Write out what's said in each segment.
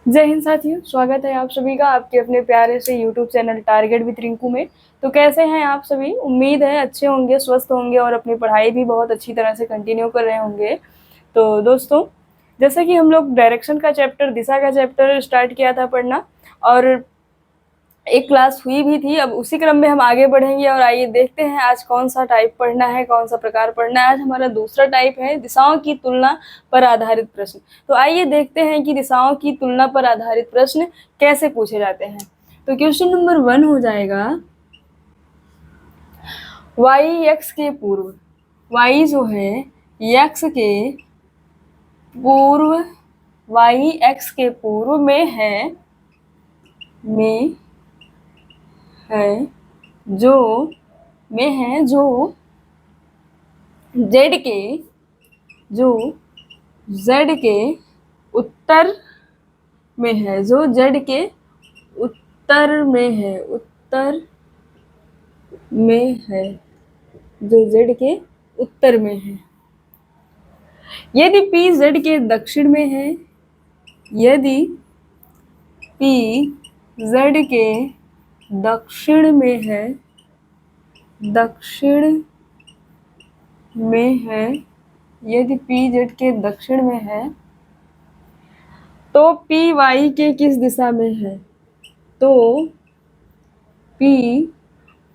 जय हिंद साथियों, स्वागत है आप सभी का आपके अपने प्यारे से YouTube channel target with Rinku में। तो कैसे हैं आप सभी? उम्मीद है अच्छे होंगे, स्वस्थ होंगे और अपनी पढ़ाई भी बहुत अच्छी तरह से कंटिन्यू कर रहे होंगे। तो दोस्तों, जैसे कि हम लोग डायरेक्शन का चैप्टर, दिशा का चैप्टर स्टार्ट किया था पढ़ना, और एक क्लास हुई भी थी। अब उसी क्रम में हम आगे बढ़ेंगे और आइए देखते हैं आज कौन सा टाइप पढ़ना है, कौन सा प्रकार पढ़ना है। आज हमारा दूसरा टाइप है दिशाओं की तुलना पर आधारित प्रश्न। तो आइए देखते हैं कि दिशाओं की तुलना पर आधारित प्रश्न कैसे पूछे जाते हैं। तो क्वेश्चन नंबर 1 हो जाएगा, वाई एक्स के पूर्व। वाई जो है एक्स के पूर्व, वाई एक्स के पूर्व में है, में है जो जेड के, जो जेड के उत्तर में है, जो जेड के उत्तर में है, उत्तर में है, जो जेड के उत्तर में है। यदि पी जेड के दक्षिण में है, यदि पी जेड के दक्षिण में है, दक्षिण में है, यदि पी जेड के दक्षिण में है, तो पी वाई के किस दिशा में है? तो पी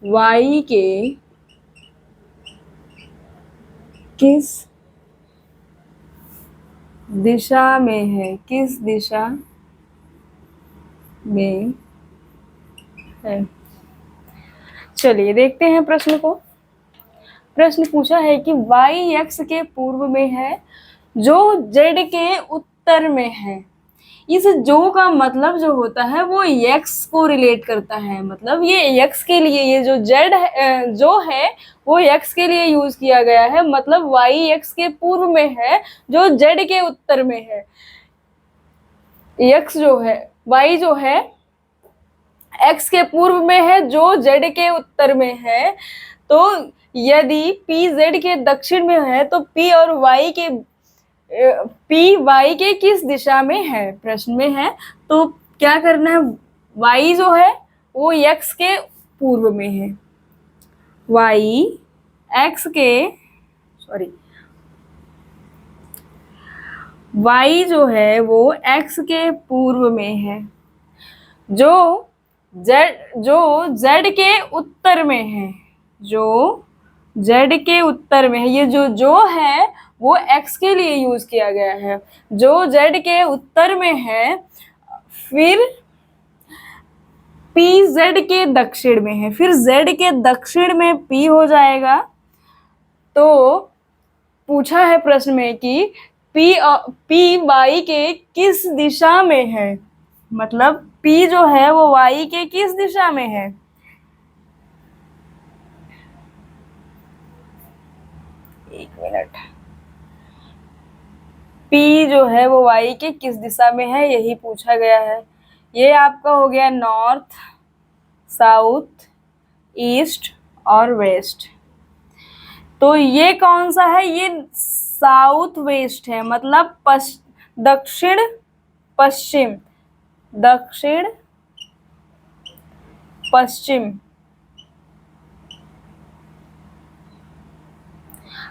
वाई के किस दिशा में है, किस दिशा में है? चलिए देखते हैं प्रश्न को। प्रश्न पूछा है कि वाई एक्स के पूर्व में है, जो जेड के उत्तर में है। इस जो का मतलब जो होता है वो एक्स को रिलेट करता है, मतलब ये एक्स के लिए, ये जो जेड है, जो है वो एक्स के लिए यूज किया गया है, मतलब वाई एक्स के पूर्व में है जो जेड के उत्तर में है। एक्स जो है, वाई जो है एक्स के पूर्व में है जो जेड के उत्तर में है। तो यदि पी जेड के दक्षिण में है तो पी और वाई के, पी वाई के किस दिशा में है, प्रश्न में है। तो क्या करना है, वाई जो है वो एक्स के पूर्व में है, वाई एक्स के, सॉरी, वाई जो है वो एक्स के पूर्व में है, जो जेड के उत्तर में है, जो जेड के उत्तर में है। ये जो है वो एक्स के लिए यूज किया गया है, जो जेड के उत्तर में है। फिर पी जेड के दक्षिण में है, फिर जेड के दक्षिण में पी हो जाएगा। तो पूछा है प्रश्न में कि पी वाई के किस दिशा में है, मतलब पी जो है वो वाई के किस दिशा में है। एक मिनट, पी जो है वो वाई के किस दिशा में है, यही पूछा गया है। ये आपका हो गया नॉर्थ, साउथ, ईस्ट और वेस्ट। तो ये कौन सा है? ये साउथ वेस्ट है, मतलब दक्षिण पश्चिम, दक्षिण पश्चिम।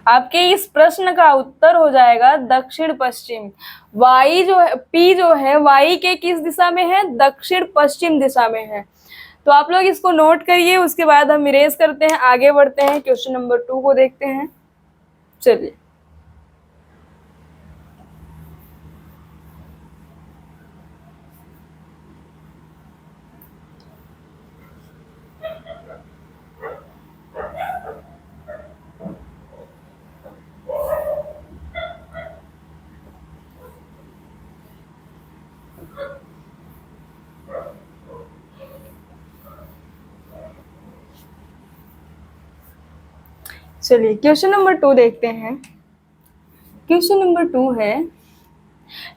आपके इस प्रश्न का उत्तर हो जाएगा दक्षिण पश्चिम। वाई जो है, पी जो है वाई के किस दिशा में है? दक्षिण पश्चिम दिशा में है। तो आप लोग इसको नोट करिए, उसके बाद हम इरेज करते हैं, आगे बढ़ते हैं, क्वेश्चन नंबर 2 को देखते हैं। चलिए, क्वेश्चन नंबर 2 देखते हैं। क्वेश्चन नंबर 2 है,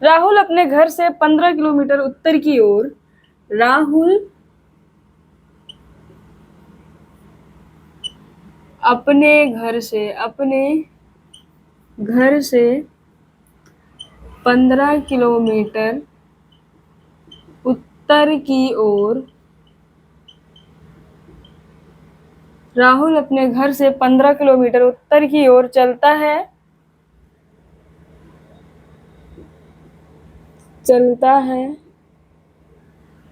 राहुल अपने घर से 15 किलोमीटर उत्तर की ओर, राहुल अपने घर से 15 किलोमीटर उत्तर की ओर, राहुल अपने घर से 15 किलोमीटर उत्तर की ओर चलता है,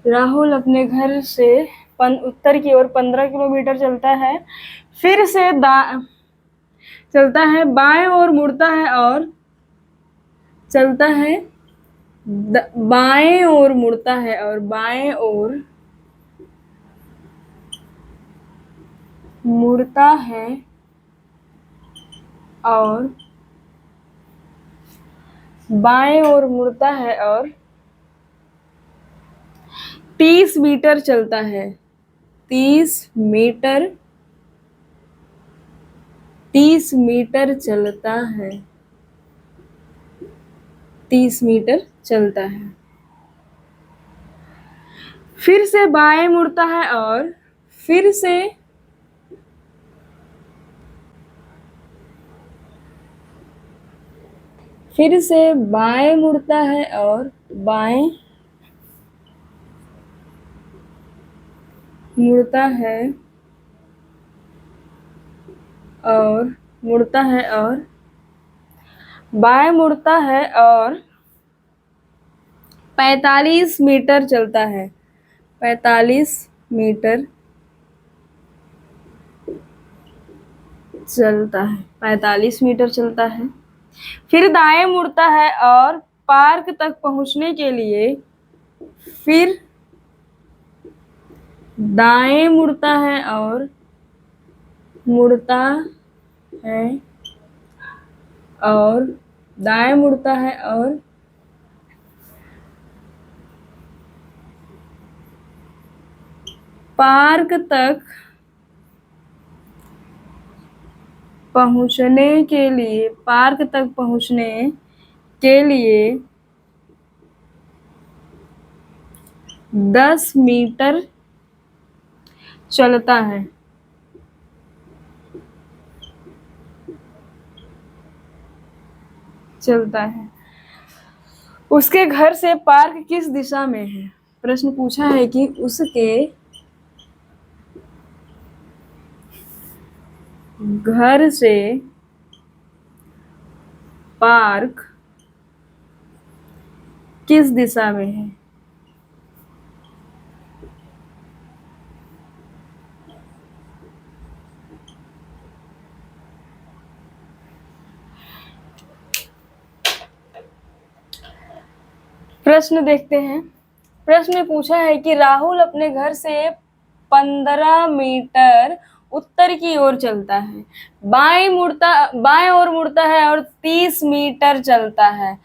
राहुल अपने घर से उत्तर की ओर 15 किलोमीटर चलता है, फिर से चलता है बाएं ओर मुड़ता है और चलता है बाएं ओर मुड़ता है और बाएं ओर मुड़ता है और बाएं ओर मुड़ता है और 30 मीटर चलता है, 30 मीटर चलता है, 30 मीटर चलता है, फिर से बाएं मुड़ता है और फिर से बाएं मुड़ता है और बाएं मुड़ता है और मुड़ता है और बाएं मुड़ता है और 45 मीटर चलता है, 45 मीटर चलता है, 45 मीटर चलता है, फिर दाएं मुड़ता है और पार्क तक पहुंचने के लिए फिर दाएं मुड़ता है और मुड़ता है और दाएं मुड़ता है और पार्क तक पहुंचने के लिए 10 मीटर चलता है, उसके घर से पार्क किस दिशा में है? प्रश्न पूछा है कि उसके घर से पार्क किस दिशा में है? प्रश्न देखते हैं। प्रश्न में पूछा है कि राहुल अपने घर से 15 मीटर उत्तर की ओर चलता है, बाएं ओर मुड़ता है और 30 मीटर चलता है,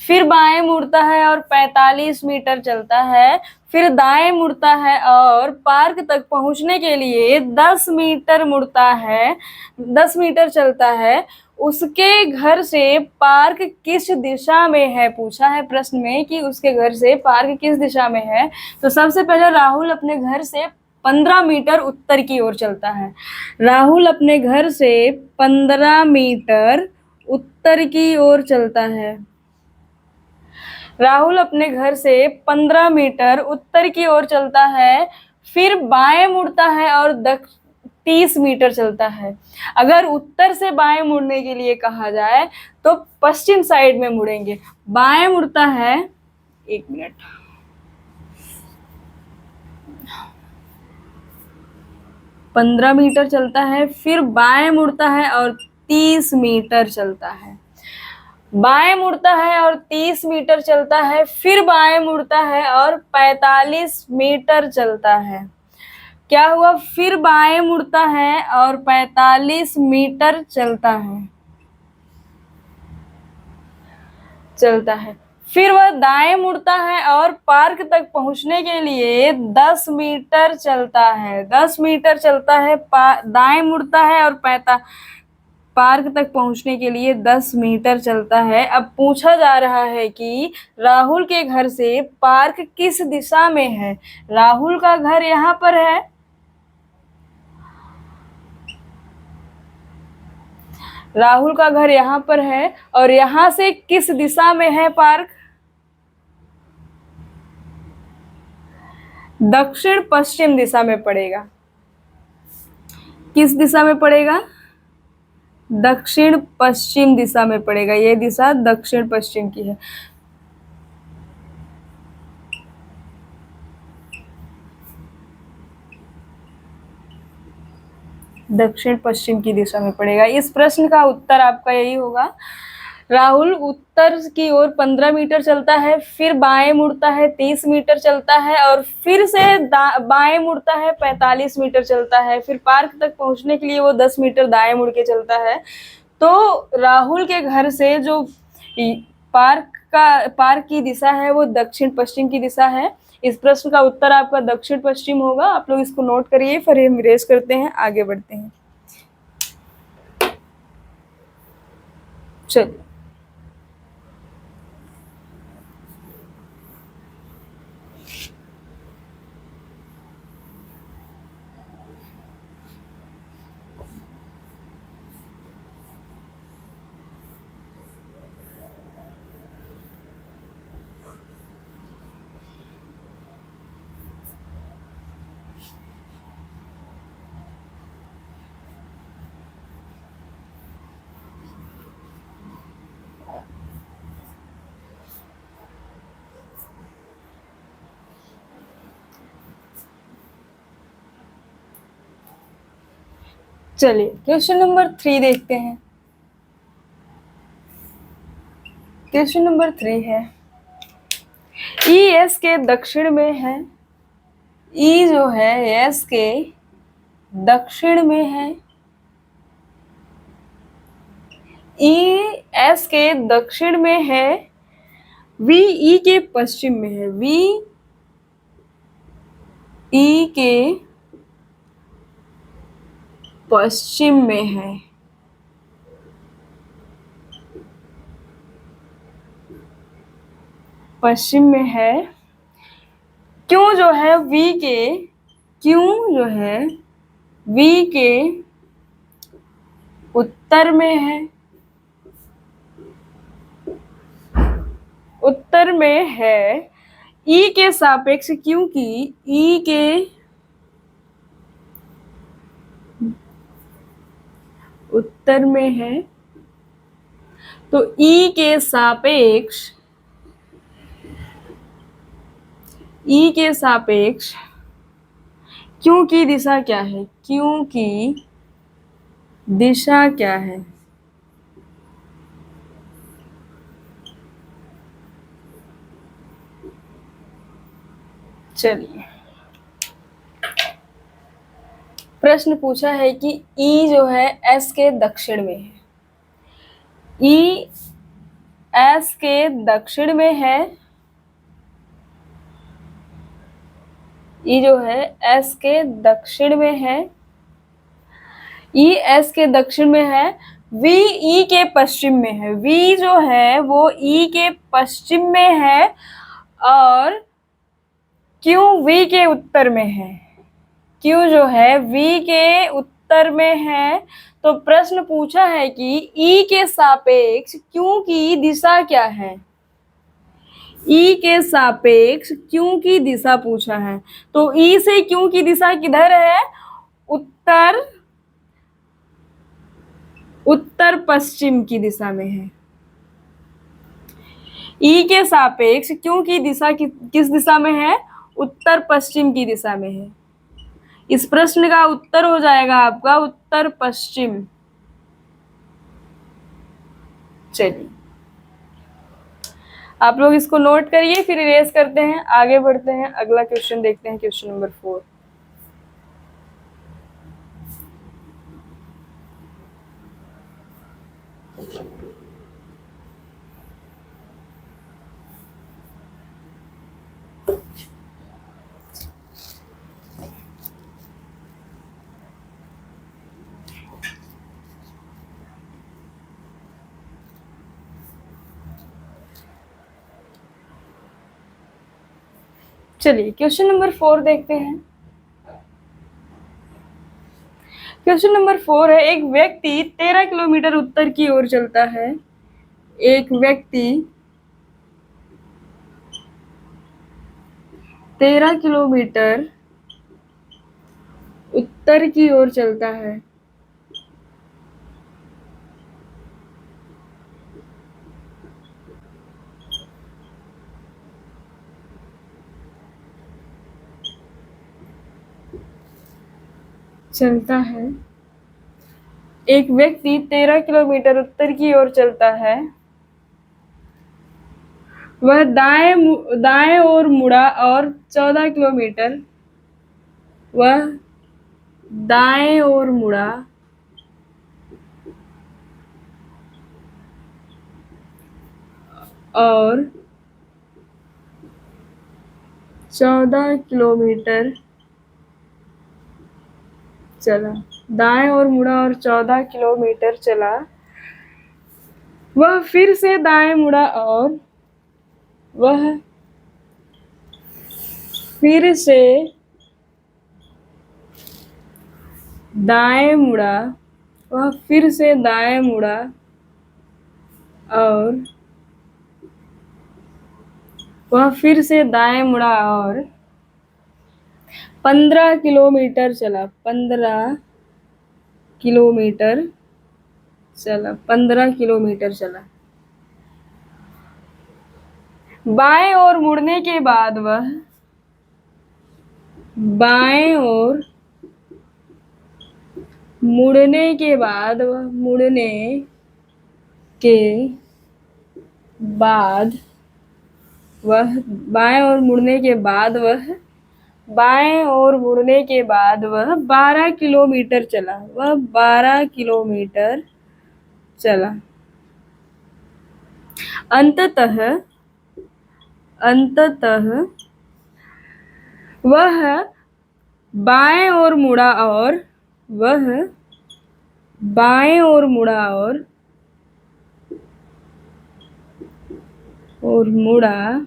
फिर बाएं मुड़ता है और 45 मीटर चलता है, फिर दाएं मुड़ता है और पार्क तक पहुंचने के लिए 10 मीटर चलता है। उसके घर से पार्क किस दिशा में है? पूछा है प्रश्न में कि उसके घर से पार्क किस दिशा में है। तो सबसे पहले राहुल अपने घर से 15 मीटर उत्तर की ओर चलता है। राहुल अपने घर से 15 मीटर उत्तर की ओर चलता है। राहुल अपने घर से 15 मीटर उत्तर की ओर चलता है, फिर बाएं मुड़ता है और 30 मीटर चलता है। अगर उत्तर से बाएं मुड़ने के लिए कहा जाए तो पश्चिम साइड में मुड़ेंगे। बाएं मुड़ता है, 1 मिनट, 15 मीटर चलता है, फिर बाएं मुड़ता है और 30 मीटर चलता है। बाएं मुड़ता है और 30 मीटर चलता है, फिर बाएं मुड़ता है और 45 मीटर चलता है। क्या हुआ? फिर बाएं मुड़ता है और 45 मीटर चलता है। फिर वह दाएं मुड़ता है और पार्क तक पहुंचने के लिए 10 मीटर चलता है। 10 मीटर चलता है, दाएं मुड़ता है और पार्क तक पहुंचने के लिए 10 मीटर चलता है। अब पूछा जा रहा है कि राहुल के घर से पार्क किस दिशा में है? राहुल का घर यहाँ पर है, राहुल का घर यहाँ पर है और यहाँ से किस दिशा में है पार्क? दक्षिण पश्चिम दिशा में पड़ेगा। किस दिशा में पड़ेगा? दक्षिण पश्चिम दिशा में पड़ेगा। ये दिशा दक्षिण पश्चिम की है। दक्षिण पश्चिम की दिशा में पड़ेगा। इस प्रश्न का उत्तर आपका यही होगा। राहुल उत्तर की ओर 15 मीटर चलता है, फिर बाएं मुड़ता है 30 मीटर चलता है, और फिर से बाएं मुड़ता है 45 मीटर चलता है। फिर पार्क तक पहुंचने के लिए वो 10 मीटर दाएं मुड़ के चलता है। तो राहुल के घर से जो पार्क की दिशा है वो दक्षिण पश्चिम की दिशा है। इस प्रश्न का उत्तर आपका दक्षिण पश्चिम होगा। आप लोग इसको नोट करिए, फिर हम इरेज करते हैं, आगे बढ़ते हैं। चलिए, चलिए क्वेश्चन नंबर 3 देखते हैं। क्वेश्चन नंबर 3 है, ई एस के दक्षिण में है। ई जो है एस के दक्षिण में है। ई एस के दक्षिण में है। वी ई के पश्चिम में है। वी ई के पश्चिम में है। पश्चिम में है। क्यों जो है वी के, क्यों जो है वी के उत्तर में है। उत्तर में है ई के सापेक्ष, क्योंकि ई के उत्तर में है, तो ई के सापेक्ष, ई के सापेक्ष क्यों की दिशा क्या है? क्यों की दिशा क्या है? चलिए, प्रश्न पूछा है कि ई जो है एस के दक्षिण में है। ई एस के दक्षिण में है। ई जो है एस के दक्षिण में है। ई एस के दक्षिण में है। वी ई के पश्चिम में है। वी जो है वो ई के पश्चिम में है, और क्यों वी के उत्तर में है। क्यों जो है वी के उत्तर में है। तो प्रश्न पूछा है कि ई के सापेक्ष क्यों की दिशा क्या है। ई के सापेक्ष क्यों की दिशा पूछा है। तो ई से क्यों की दिशा किधर है? उत्तर, उत्तर पश्चिम की दिशा में है। ई के सापेक्ष क्यों की दिशा किस दिशा में है? उत्तर पश्चिम की दिशा में है। इस प्रश्न का उत्तर हो जाएगा आपका उत्तर पश्चिम। चलिए, आप लोग इसको नोट करिए, फिर इरेज करते हैं, आगे बढ़ते हैं। अगला क्वेश्चन देखते हैं, क्वेश्चन नंबर 4। चलिए क्वेश्चन नंबर 4 देखते हैं। क्वेश्चन नंबर 4 है, एक व्यक्ति 13 किलोमीटर उत्तर की ओर चलता है। एक व्यक्ति 13 किलोमीटर उत्तर की ओर चलता है। चलता है। एक व्यक्ति 13 किलोमीटर उत्तर की ओर चलता है। वह दाएं ओर मुड़ा और 14 किलोमीटर वह दाएं ओर मुड़ा और 14 किलोमीटर चला। दाएं ओर मुड़ा और 14 किलोमीटर चला। वह फिर से दाएं मुड़ा और वह फिर से दाएं मुड़ा। वह फिर से दाएं मुड़ा और वह फिर से दाएं मुड़ा और 15 किलोमीटर चला। 15 किलोमीटर चला। 15 किलोमीटर चला। बाएं ओर मुड़ने के बाद वह बाएं ओर मुड़ने के बाद वह मुड़ने के बाद वह बाएं ओर मुड़ने के बाद वह बाएं ओर मुड़ने के बाद वह 12 किलोमीटर चला। वह 12 किलोमीटर चला। अंततः वह बाएं ओर मुड़ा और वह बाएं ओर मुड़ा और मुड़ा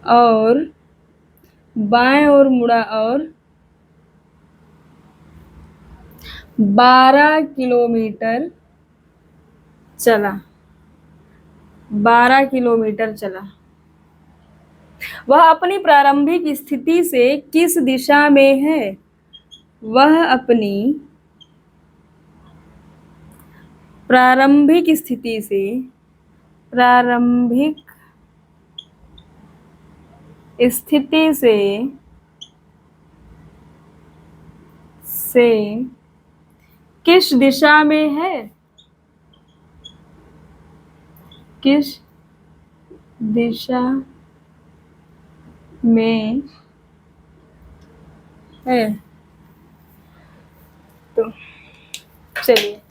और बाएं ओर मुड़ा और 12 किलोमीटर चला। 12 किलोमीटर चला। वह अपनी प्रारंभिक स्थिति से किस दिशा में है? वह अपनी प्रारंभिक स्थिति से किस दिशा में है? किस दिशा में है? तो चलिए,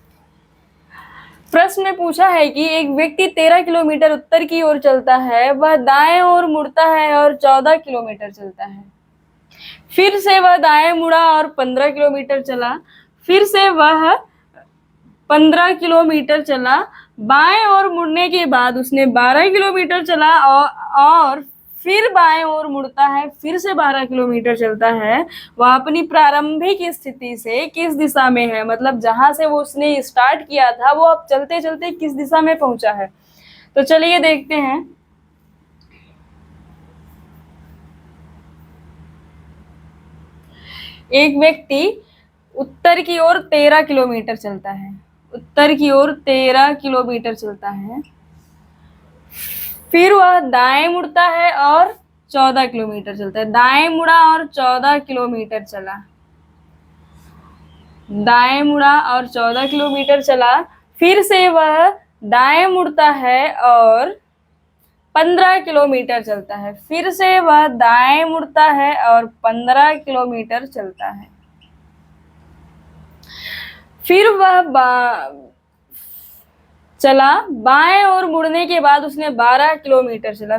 प्रश्न में पूछा है कि एक व्यक्ति 13 किलोमीटर उत्तर की ओर चलता है। वह दाएं ओर मुड़ता है और 14 किलोमीटर चलता है। फिर से वह दाएं मुड़ा और 15 किलोमीटर चला। फिर से वह 15 किलोमीटर चला। बाएं ओर मुड़ने के बाद उसने 12 किलोमीटर चला और फिर बाएं ओर मुड़ता है, फिर से 12 किलोमीटर चलता है। वह अपनी प्रारंभिक स्थिति से किस दिशा में है? मतलब जहां से वो उसने स्टार्ट किया था वो अब चलते चलते किस दिशा में पहुंचा है। तो चलिए देखते हैं। एक व्यक्ति उत्तर की ओर 13 किलोमीटर चलता है। उत्तर की ओर 13 किलोमीटर चलता है। फिर वह दाएं मुड़ता है और 14 किलोमीटर चलता है। दाएं मुड़ा और 14 किलोमीटर चला। दाएं मुड़ा और 14 किलोमीटर चला। फिर से वह दाएं मुड़ता है और 15 किलोमीटर चलता है। फिर से वह दाएं मुड़ता है और 15 किलोमीटर चलता है। फिर वह चला। बाएं ओर मुड़ने के बाद उसने 12 किलोमीटर चला।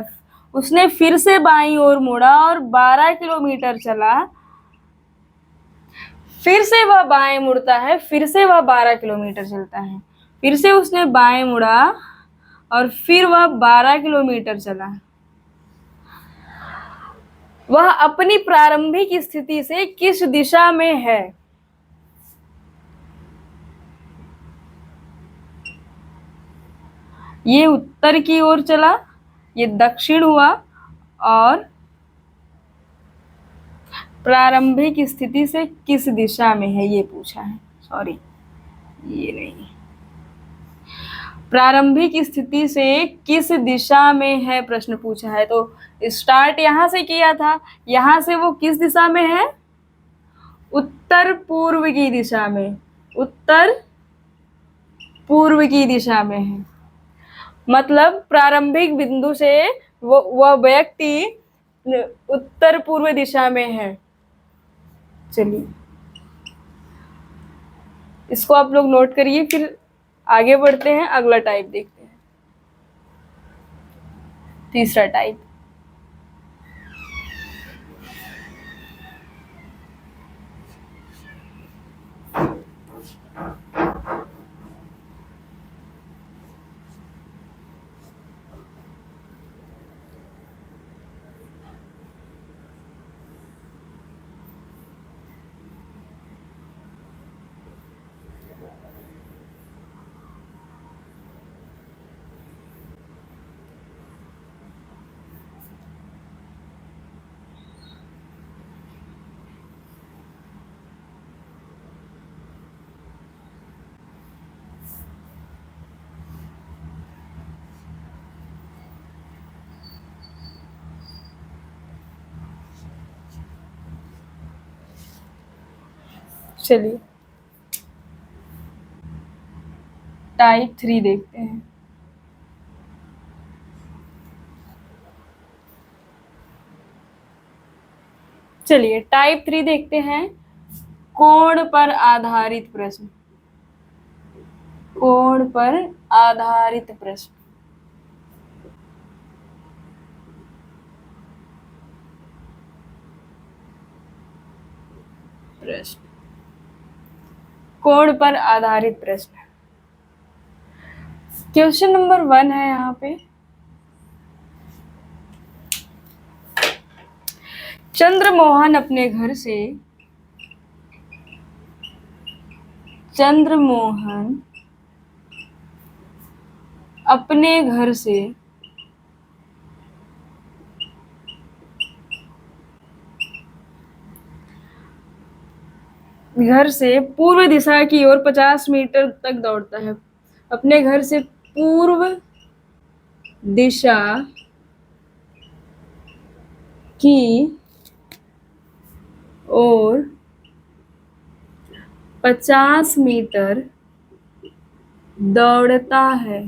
उसने फिर से बाईं ओर मुड़ा और 12 किलोमीटर चला। फिर से वह बाएं मुड़ता है। फिर से वह 12 किलोमीटर चलता है। फिर से उसने बाएं मुड़ा और फिर वह 12 किलोमीटर चला। वह अपनी प्रारंभिक स्थिति से किस दिशा में है? ये उत्तर की ओर चला, ये दक्षिण हुआ और प्रारंभिक स्थिति से किस दिशा में है, ये पूछा है। सॉरी, ये नहीं। प्रारंभिक स्थिति से किस दिशा में है प्रश्न पूछा है। तो स्टार्ट यहां से किया था, यहां से वो किस दिशा में है, उत्तर पूर्व की दिशा में, उत्तर पूर्व की दिशा में है। मतलब प्रारंभिक बिंदु से वह व्यक्ति उत्तर पूर्व दिशा में है। चलिए, इसको आप लोग नोट करिए, फिर आगे बढ़ते हैं, अगला टाइप देखते हैं। तीसरा टाइप, चलिए टाइप 3 देखते हैं। चलिए टाइप 3 देखते हैं, कोण पर आधारित प्रश्न। कोण पर आधारित प्रश्न। कोण पर आधारित प्रश्न। क्वेश्चन नंबर 1 है यहाँ पे, चंद्रमोहन अपने घर से घर से पूर्व दिशा की ओर 50 मीटर तक दौड़ता है। अपने घर से पूर्व दिशा की ओर 50 मीटर दौड़ता है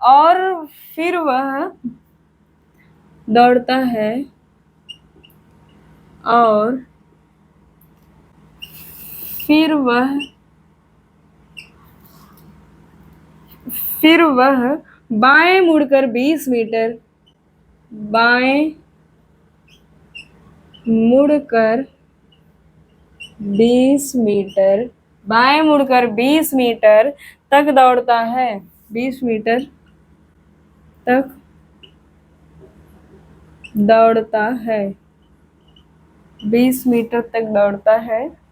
और फिर वह दौड़ता है और फिर वह बाएं मुड़कर 20 मीटर तक दौड़ता है। 20 मीटर तक दौड़ता है। 20 मीटर तक दौड़ता है।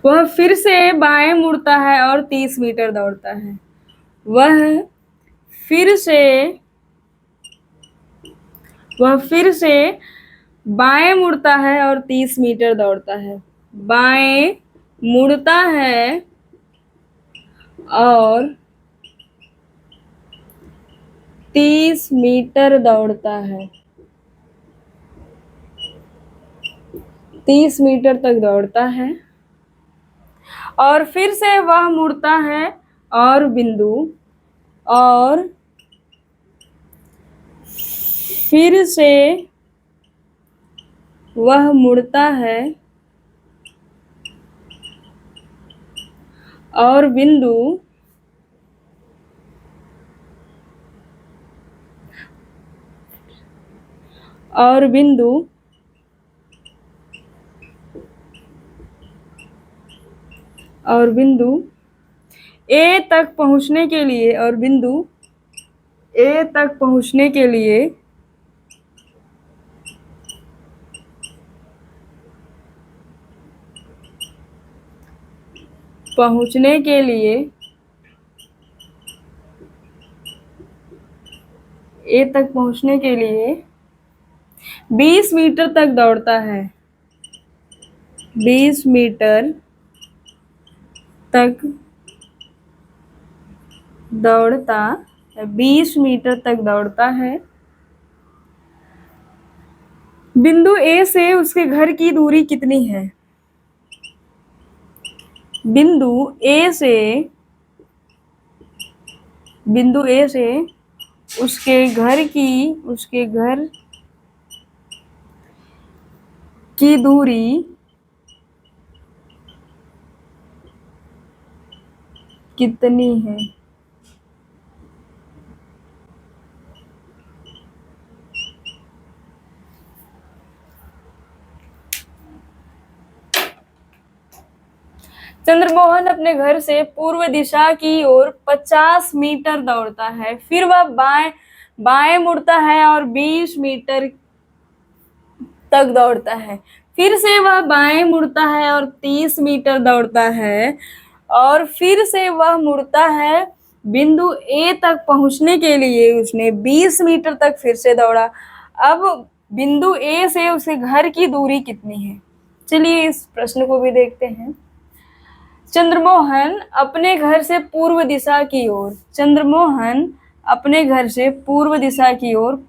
वह फिर से बाएं मुड़ता है और 30 मीटर दौड़ता है। वह फिर से बाएं मुड़ता है और 30 मीटर दौड़ता है। बाएं मुड़ता है और 30 मीटर दौड़ता है। 30 मीटर तक दौड़ता है और फिर से वह मुड़ता है और फिर से वह मुड़ता है और बिंदु ए तक पहुंचने के लिए 20 मीटर तक दौड़ता है, 20 मीटर तक दौड़ता है, 20 मीटर तक दौड़ता है। बिंदु ए से उसके घर की दूरी कितनी है? बिंदु ए से उसके घर की दूरी कितनी है? चंद्रमोहन अपने घर से पूर्व दिशा की ओर 50 मीटर दौड़ता है, फिर वह बाएं मुड़ता है और 20 मीटर तक दौड़ता है। फिर से वह बाएं मुड़ता है और 30 मीटर दौड़ता है, और फिर से वह मुड़ता है। बिंदु ए तक पहुंचने के लिए उसने 20 मीटर तक फिर से दौड़ा। अब बिंदु ए से उसके घर की दूरी कितनी है? चलिए इस प्रश्न को भी देखते हैं। चंद्रमोहन अपने घर से पूर्व दिशा की ओर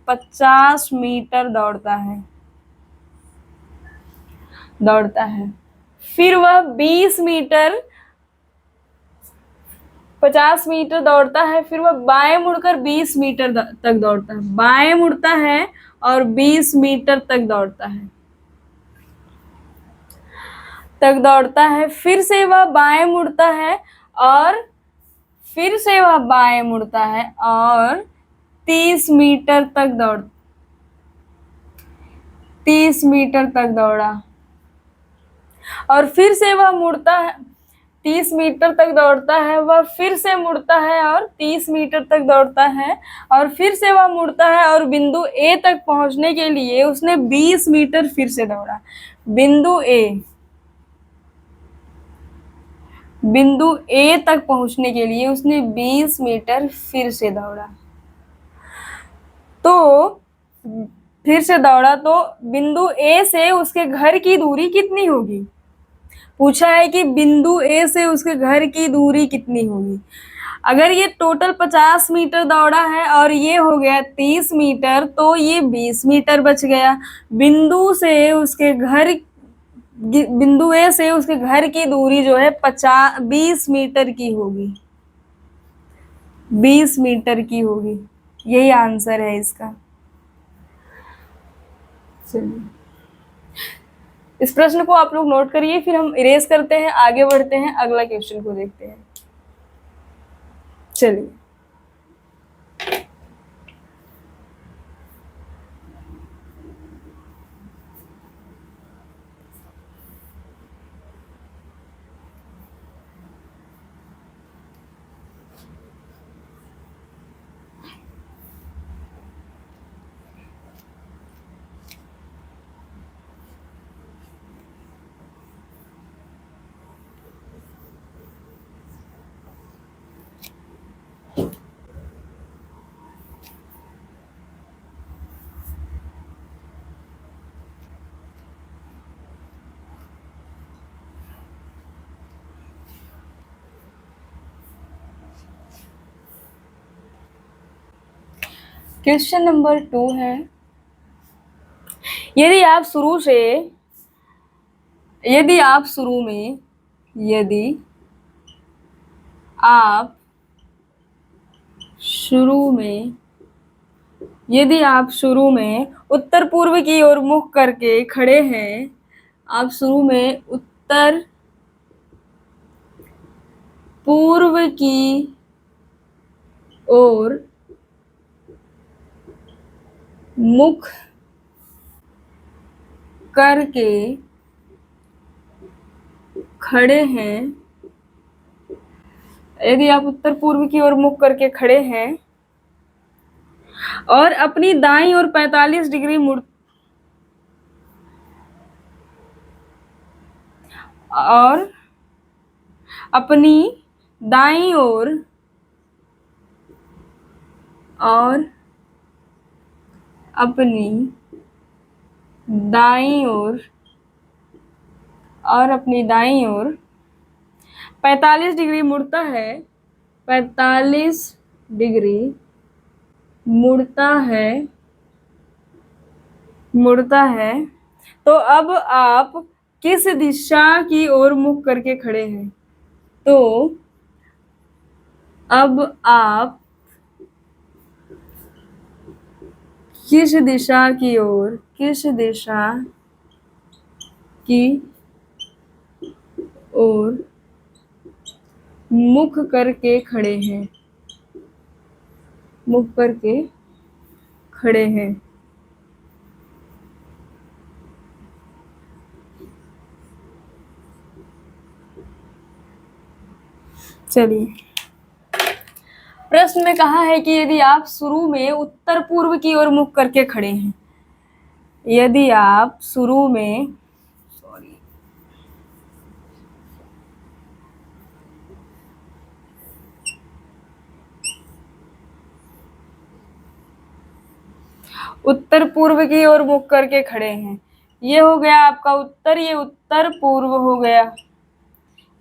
50 मीटर दौड़ता है। फिर वह 50 मीटर दौड़ता है, फिर वह बाएं मुड़कर 20 मीटर तक दौड़ता है। बाएं मुड़ता है और 20 मीटर तक दौड़ता है। फिर से वह बाएं मुड़ता है और 30 मीटर तक दौड़ा, और फिर से वह मुड़ता है, 30 मीटर तक दौड़ता है। वह फिर से मुड़ता है और 30 मीटर तक दौड़ता है, और फिर से वह मुड़ता है, और बिंदु ए तक पहुंचने के लिए उसने 20 मीटर फिर से दौड़ा। बिंदु ए तक पहुंचने के लिए उसने 20 मीटर फिर से दौड़ा। तो फिर से दौड़ा तो बिंदु ए से उसके घर की दूरी कितनी होगी? पूछा है कि बिंदु ए से उसके घर की दूरी कितनी होगी। अगर ये टोटल 50 मीटर दौड़ा है और ये हो गया 30 मीटर, तो ये 20 मीटर बच गया। बिंदु ए से उसके घर की दूरी जो है 20 मीटर की होगी, 20 मीटर की होगी। यही आंसर है इसका। चलिए इस प्रश्न को आप लोग नोट करिए, फिर हम इरेज करते हैं, आगे बढ़ते हैं, अगला क्वेश्चन को देखते हैं। चलिए क्वेश्चन नंबर 2 है, यदि आप शुरू में उत्तर पूर्व की ओर मुख करके खड़े हैं, आप शुरू में उत्तर पूर्व की ओर मुख करके खड़े हैं, यदि आप उत्तर पूर्व की ओर मुख करके खड़े हैं और अपनी दाईं ओर 45 डिग्री और अपनी दाईं ओर और अपनी दाईं ओर और अपनी दाईं ओर 45 डिग्री मुड़ता है, 45 डिग्री मुड़ता है। तो अब आप किस दिशा की ओर मुख करके खड़े हैं? तो अब आप किस दिशा की ओर मुख करके खड़े हैं? चलिए, प्रश्न में कहा है कि यदि आप शुरू में उत्तर पूर्व की ओर मुख करके खड़े हैं, यदि आप शुरू में उत्तर पूर्व की ओर मुख करके खड़े हैं, ये हो गया आपका उत्तर, ये उत्तर पूर्व हो गया,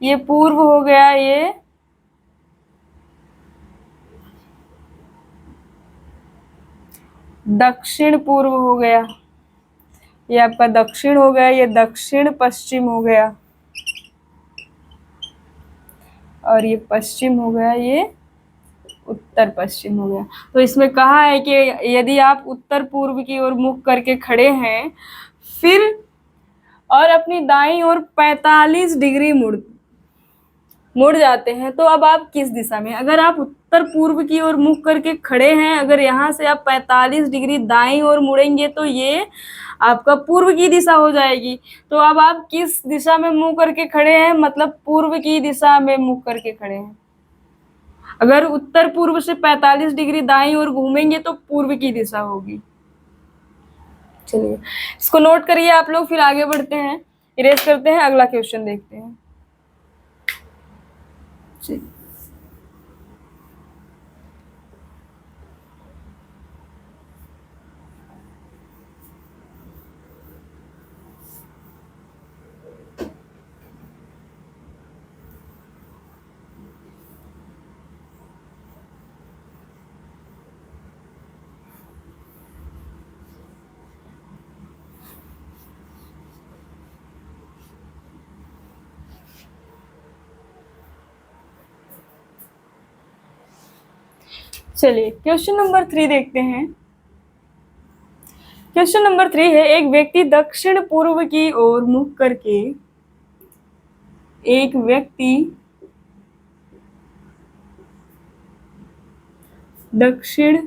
ये पूर्व हो गया, ये दक्षिण पूर्व हो गया, ये आपका दक्षिण हो गया, ये दक्षिण पश्चिम हो गया, और ये पश्चिम हो गया, ये उत्तर पश्चिम हो गया। तो इसमें कहा है कि यदि आप उत्तर पूर्व की ओर मुख करके खड़े हैं, फिर और अपनी दाईं ओर 45 डिग्री मुड़ जाते हैं, तो अब आप किस दिशा में? अगर आप उत्तर पूर्व की ओर मुख करके खड़े हैं, अगर यहाँ से आप 45 डिग्री दाईं ओर मुड़ेंगे तो ये आपका पूर्व की दिशा हो जाएगी। तो अब आप किस दिशा में मुंह करके खड़े हैं? मतलब पूर्व की दिशा में मुंह करके खड़े हैं। अगर उत्तर पूर्व से 45 डिग्री दाईं ओर घूमेंगे तो पूर्व की दिशा होगी। चलिए, इसको नोट करिए आप लोग, फिर आगे बढ़ते हैं, इरेज करते हैं, अगला क्वेश्चन देखते हैं। चलिए, क्वेश्चन नंबर 3 देखते हैं। क्वेश्चन नंबर 3 है, एक व्यक्ति दक्षिण पूर्व की ओर मुख करके दक्षिण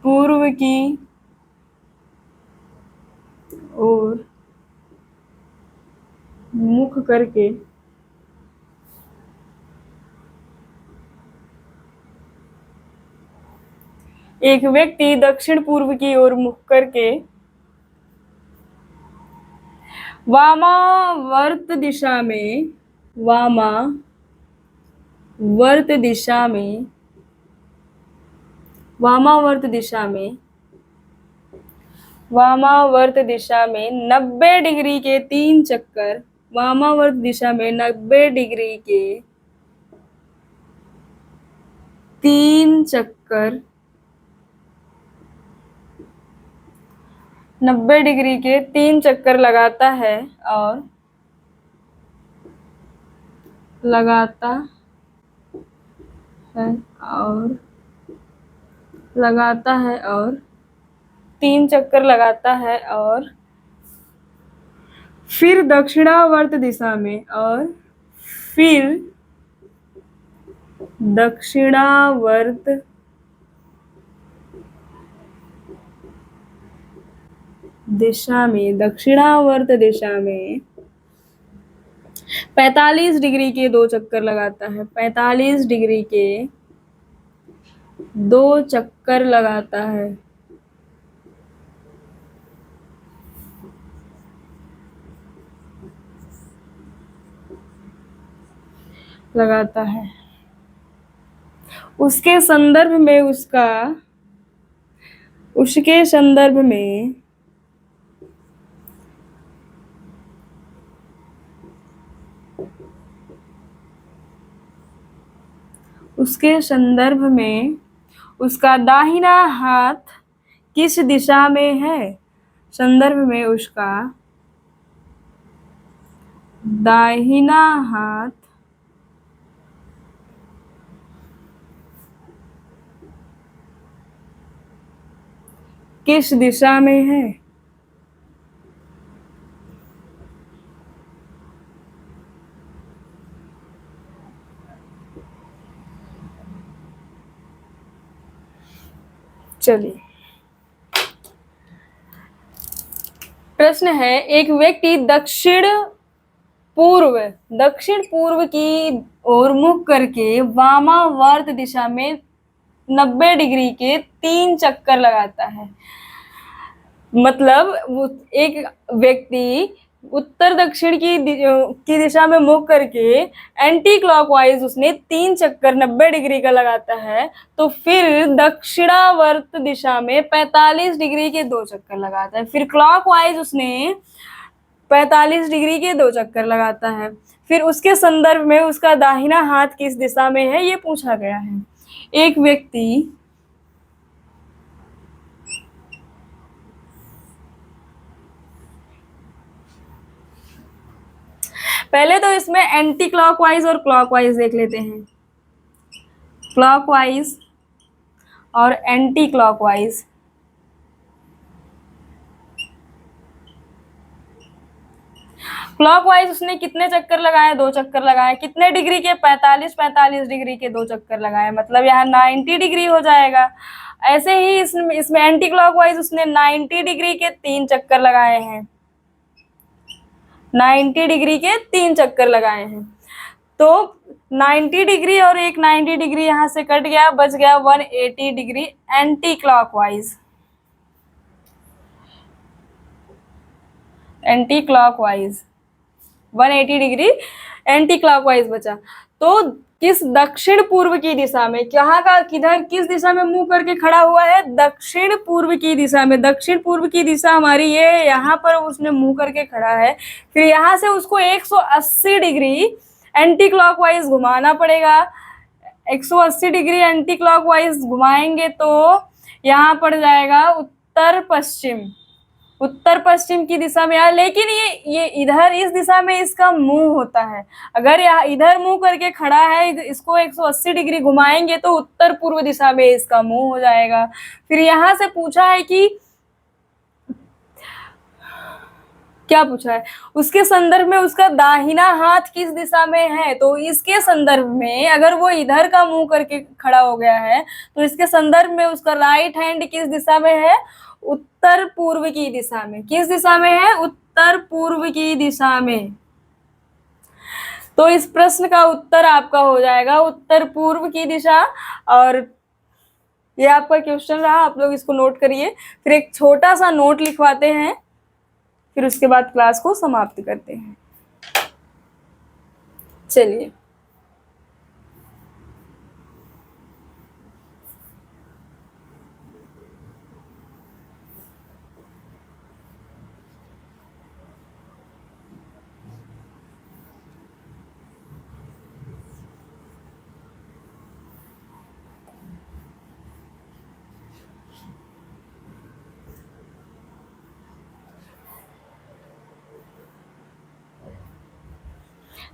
पूर्व की ओर मुख करके एक व्यक्ति दक्षिण पूर्व की ओर मुख करके वामावर्त दिशा में वामावर्त दिशा में 90 डिग्री के 3 चक्कर, वामावर्त दिशा में 90 डिग्री के 3 चक्कर, 90 डिग्री के 3 चक्कर लगाता है और लगाता है और 3 चक्कर लगाता है, और फिर दक्षिणावर्त दिशा में दक्षिणावर्त दिशा में 45 डिग्री के 2 चक्कर लगाता है, 45 डिग्री के 2 चक्कर लगाता है, उसके संदर्भ में उसका उसके संदर्भ में उसके संदर्भ में उसका दाहिना हाथ किस दिशा में है? संदर्भ में उसका दाहिना हाथ किस दिशा में है? चलिए, प्रश्न है, एक व्यक्ति दक्षिण पूर्व की ओर मुख करके वामावर्त दिशा में 90 डिग्री के 3 चक्कर लगाता है। मतलब एक व्यक्ति उत्तर दक्षिण की दिशा में मुख करके एंटी क्लॉकवाइज उसने 3 चक्कर 90 डिग्री का लगाता है, तो फिर दक्षिणावर्त दिशा में 45 डिग्री के 2 चक्कर लगाता है। फिर क्लॉकवाइज उसने 45 डिग्री के 2 चक्कर लगाता है। फिर उसके संदर्भ में उसका दाहिना हाथ किस दिशा में है, ये पूछा गया है। एक व्यक्ति पहले तो इसमें एंटी क्लॉकवाइज और क्लॉकवाइज देख लेते हैं। क्लॉकवाइज और एंटी क्लॉकवाइज। क्लॉकवाइज उसने कितने चक्कर लगाए? 2 चक्कर लगाए। कितने डिग्री के? 45 डिग्री के 2 चक्कर लगाए, मतलब यहाँ 90 डिग्री हो जाएगा। ऐसे ही इसमें एंटी क्लॉकवाइज उसने 90 डिग्री के 3 चक्कर लगाए हैं। 90 डिग्री के 3 चक्कर लगाए हैं, तो 90 डिग्री और एक 90 डिग्री यहां से कट गया, बच गया 180 degree anti clockwise. Anti clockwise 180 degree anti clockwise बचा। तो किस दक्षिण पूर्व की दिशा में, कहाँ का, किधर, किस दिशा में मुंह करके खड़ा हुआ है? दक्षिण पूर्व की दिशा में। दक्षिण पूर्व की दिशा हमारी ये है, यहाँ पर उसने मुंह करके खड़ा है। फिर यहाँ से उसको 180 डिग्री एंटी क्लॉकवाइज घुमाना पड़ेगा। 180 डिग्री एंटी क्लॉकवाइज घुमाएंगे तो यहाँ पड़ जाएगा उत्तर पश्चिम। उत्तर पश्चिम की दिशा में आया, लेकिन ये इधर इस दिशा में इसका मुंह होता है। अगर यहाँ इधर मुंह करके खड़ा है, इसको 180 डिग्री घुमाएंगे तो उत्तर पूर्व दिशा में इसका मुंह हो जाएगा। फिर यहाँ से पूछा है कि क्या पूछा है, उसके संदर्भ में उसका दाहिना हाथ किस दिशा में है। तो इसके संदर्भ में अगर वो इधर का मुंह करके खड़ा हो गया है, तो इसके संदर्भ में उसका राइट हैंड किस दिशा में है? उत्तर पूर्व की दिशा में। किस दिशा में है? उत्तर पूर्व की दिशा में। तो इस प्रश्न का उत्तर आपका हो जाएगा उत्तर पूर्व की दिशा। और ये आपका क्वेश्चन रहा, आप लोग इसको नोट करिए। फिर एक छोटा सा नोट लिखवाते हैं, फिर उसके बाद क्लास को समाप्त करते हैं। चलिए,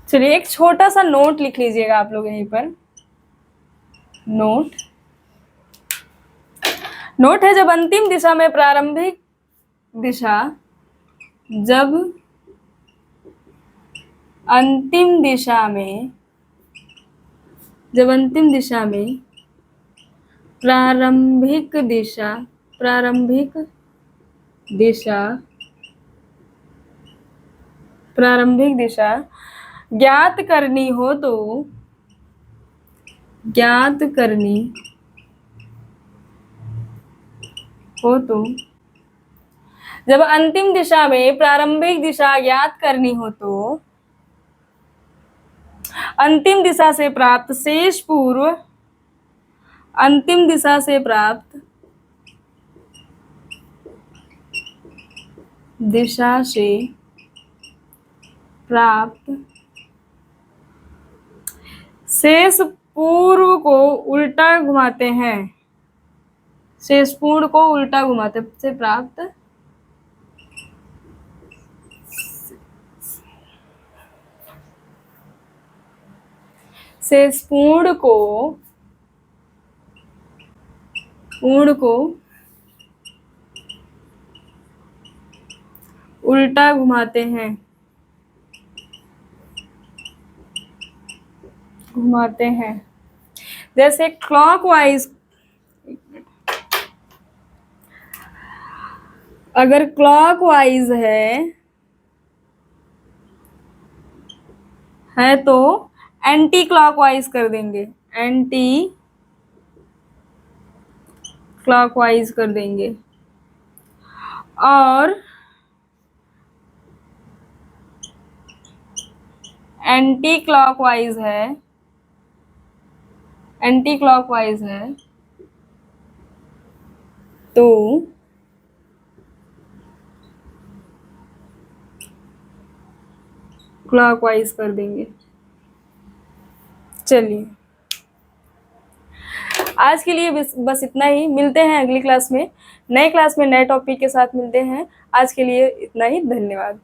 चलिए एक छोटा सा नोट लिख लीजिएगा आप लोग यहीं पर। नोट है, जब अंतिम दिशा में प्रारंभिक दिशा, जब अंतिम दिशा में प्रारंभिक दिशा ज्ञात करनी हो तो जब अंतिम दिशा में प्रारंभिक दिशा ज्ञात करनी हो तो अंतिम दिशा से प्राप्त शेष पूर्व दिशा से प्राप्त शेष पूर्व को उल्टा घुमाते हैं। शेष पूर्व को उल्टा घुमाते से प्राप्त शेष पूर्ण को उल्टा घुमाते हैं। जैसे क्लॉकवाइज, अगर क्लॉकवाइज है तो एंटी क्लॉकवाइज कर देंगे, एंटी क्लॉकवाइज कर देंगे। और एंटी क्लॉकवाइज है तो क्लॉकवाइज कर देंगे। चलिए, आज के लिए बस इतना ही। मिलते हैं अगली क्लास में, नए क्लास में नए टॉपिक के साथ मिलते हैं। आज के लिए इतना ही, धन्यवाद।